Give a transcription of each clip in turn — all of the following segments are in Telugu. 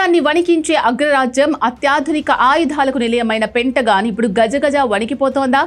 ప్రపంచాన్ని వణికించే అగ్రరాజ్యం, అత్యాధునిక ఆయుధాలకు నిలయమైన పెంటగాన్ ఇప్పుడు గజగజ వణికిపోతోందా?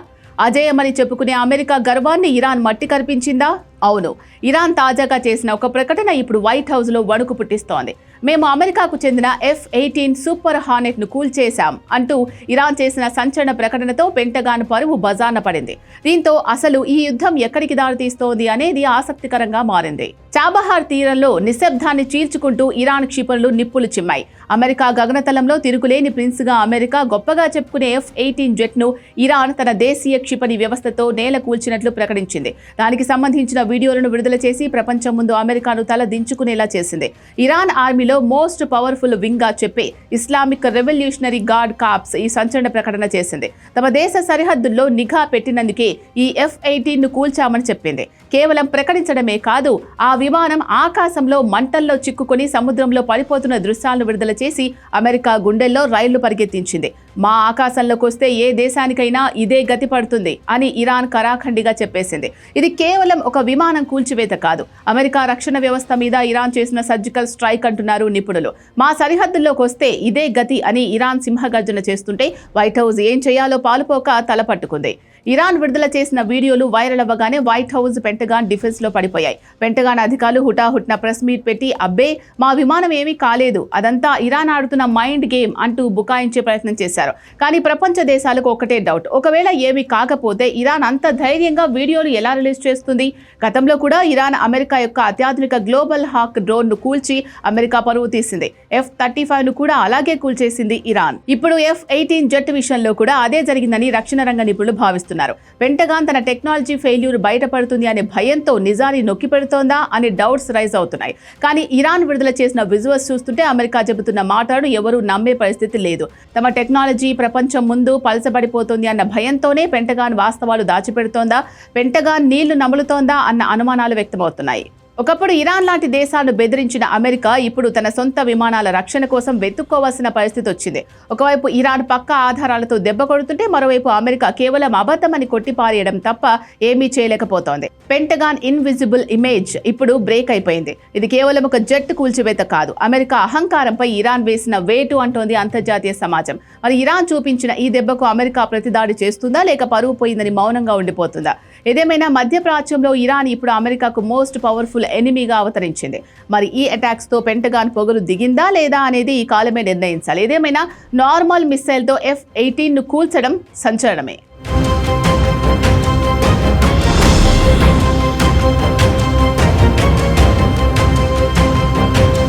అజేయమని చెప్పుకునే అమెరికా గర్వాన్ని ఇరాన్ మట్టి కరిపించిందా? అవును, ఇరాన్ తాజాగా చేసిన ఒక ప్రకటన ఇప్పుడు వైట్ హౌస్ లో వణుకు పుట్టిస్తోంది. మేము అమెరికాకు చెందిన F-18 సూపర్ హార్నెట్ ను కూల్చేశాం అంటూ ఇరాన్ చేసిన సంచలన ప్రకటనతో పెంటగాన్ పరువు బజార్న పడింది. దీంతో అసలు ఈ యుద్ధం ఎక్కడికి దారితీస్తోంది అనేది ఆసక్తికరంగా మారింది. చాబహార్ తీరంలో నిశ్శబ్దాన్ని చీల్చుకుంటూ ఇరాన్ క్షిపణులు నిప్పులు చిమ్మాయి. అమెరికా గగనతలంలో తిరుగులేని ప్రిన్స్ గా అమెరికా గొప్పగా చెప్పుకునే F-18 జెట్ ను ఇరాన్ తన దేశీయ క్షిపణి వ్యవస్థతో నేల కూల్చినట్లు ప్రకటించింది. దానికి సంబంధించిన వీడియోలను విడుదల చేసి ప్రపంచం ముందు అమెరికాను తల దించుకునేలా చేసింది. ఇరాన్ ఆర్మీలో మోస్ట్ పవర్ఫుల్ వింగ్ గా చెప్పి ఇస్లామిక్ రెవల్యూషనరీ గార్డ్ కార్ప్స్ ఈ సంచలన ప్రకటన చేసింది. తమ దేశ సరిహద్దుల్లో నిఘా పెట్టినందుకే ఈ F-18 ను కూల్చామని చెప్పింది. కేవలం ప్రకటించడమే కాదు, ఆ విమానం ఆకాశంలో మంటల్లో చిక్కుకొని సముద్రంలో పడిపోతున్న దృశ్యాలను విడుదల చేసి అమెరికా గుండెల్లో రైళ్లు పరిగెత్తించింది. మా ఆకాశంలోకి వస్తే ఏ దేశానికైనా ఇదే గతి పడుతుంది అని ఇరాన్ కరాఖండిగా చెప్పేసింది. ఇది కేవలం ఒక విమానం కూల్చివేత కాదు, అమెరికా రక్షణ వ్యవస్థ మీద ఇరాన్ చేసిన సర్జికల్ స్ట్రైక్ అంటున్నారు నిపుణులు. మా సరిహద్దుల్లోకి వస్తే ఇదే గతి అని ఇరాన్ సింహగర్జన చేస్తుంటే వైట్ హౌస్ ఏం చేయాలో పాలుపోక తలపట్టుకుంది. ఇరాన్ విడుదల చేసిన వీడియోలు వైరల్ అవ్వగానే వైట్ హౌస్, పెంటగాన్ డిఫెన్స్ లో పడిపోయాయి. పెంటగాన్ అధికారులు హుటాహుట్న ప్రెస్ మీట్ పెట్టి అబ్బే మా విమానం ఏమీ కాలేదు, అదంతా ఇరాన్ ఆడుతున్న మైండ్ గేమ్ అంటూ బుకాయించే ప్రయత్నం చేశారు. కానీ ప్రపంచ దేశాలకు ఒకటే డౌట్, ఒకవేళ ఏమీ కాకపోతే ఇరాన్ అంత ధైర్యంగా వీడియోలు ఎలా రిలీజ్ చేస్తుంది? గతంలో కూడా ఇరాన్ అమెరికా యొక్క అత్యాధునిక గ్లోబల్ హాక్ డ్రోన్ ను కూల్చి అమెరికా పరువు తీసింది. F-35 ను కూడా అలాగే కూల్చేసింది ఇరాన్. ఇప్పుడు F-18 జెట్ విషయంలో కూడా అదే జరిగిందని రక్షణ రంగ నిపుణులు భావిస్తున్నారు. పెంటగాన్ తన టెక్నాలజీ ఫెయిల్యూర్ బయటపడుతుంది అనే భయంతో నిజాన్ని నొక్కి పెడుతోందా అని డౌట్స్ రైజ్ అవుతున్నాయి. కానీ ఇరాన్ విడుదల చేసిన విజువల్స్ చూస్తుంటే అమెరికా చెబుతున్న మాటలను ఎవరూ నమ్మే పరిస్థితి లేదు. తమ టెక్నాలజీ ప్రపంచం ముందు పలసబడిపోతుంది అన్న భయంతోనే పెంటగాన్ వాస్తవాలు దాచిపెడుతోందా, పెంటగాన్ నీళ్లు నములుతోందా అన్న అనుమానాలు వ్యక్తమవుతున్నాయి. ఒకప్పుడు ఇరాన్ లాంటి దేశాలను బెదిరించిన అమెరికా ఇప్పుడు తన సొంత విమానాల రక్షణ కోసం వెతుక్కోవాల్సిన పరిస్థితి వచ్చింది. ఒకవైపు ఇరాన్ పక్క ఆధారాలతో దెబ్బ కొడుతుంటే మరోవైపు అమెరికా కేవలం అబద్ధమని కొట్టిపారేయడం తప్ప ఏమీ చేయలేకపోతోంది. పెంటగాన్ ఇన్విజిబుల్ ఇమేజ్ ఇప్పుడు బ్రేక్ అయిపోయింది. ఇది కేవలం ఒక జెట్ కూల్చివేత కాదు, అమెరికా అహంకారంపై ఇరాన్ వేసిన వేటు అంటోంది అంతర్జాతీయ సమాజం. మరి ఇరాన్ చూపించిన ఈ దెబ్బకు అమెరికా ప్రతిదాడి చేస్తుందా లేక పరువు పోయిందని మౌనంగా ఉండిపోతుందా? ఏదేమైనా మధ్యప్రాచ్యంలో ఇరాన్ ఇప్పుడు అమెరికాకు మోస్ట్ పవర్ఫుల్ ఎనిమీగా అవతరించింది. మరి ఈ అటాక్స్ తో పెంటగాన్ పొగరు దిగిందా లేదా అనేది ఈ కాలమే నిర్ణయించాలి. ఏదేమైనా నార్మల్ మిస్సైల్ తో F-18 ను కూల్చడం సంచలనమే.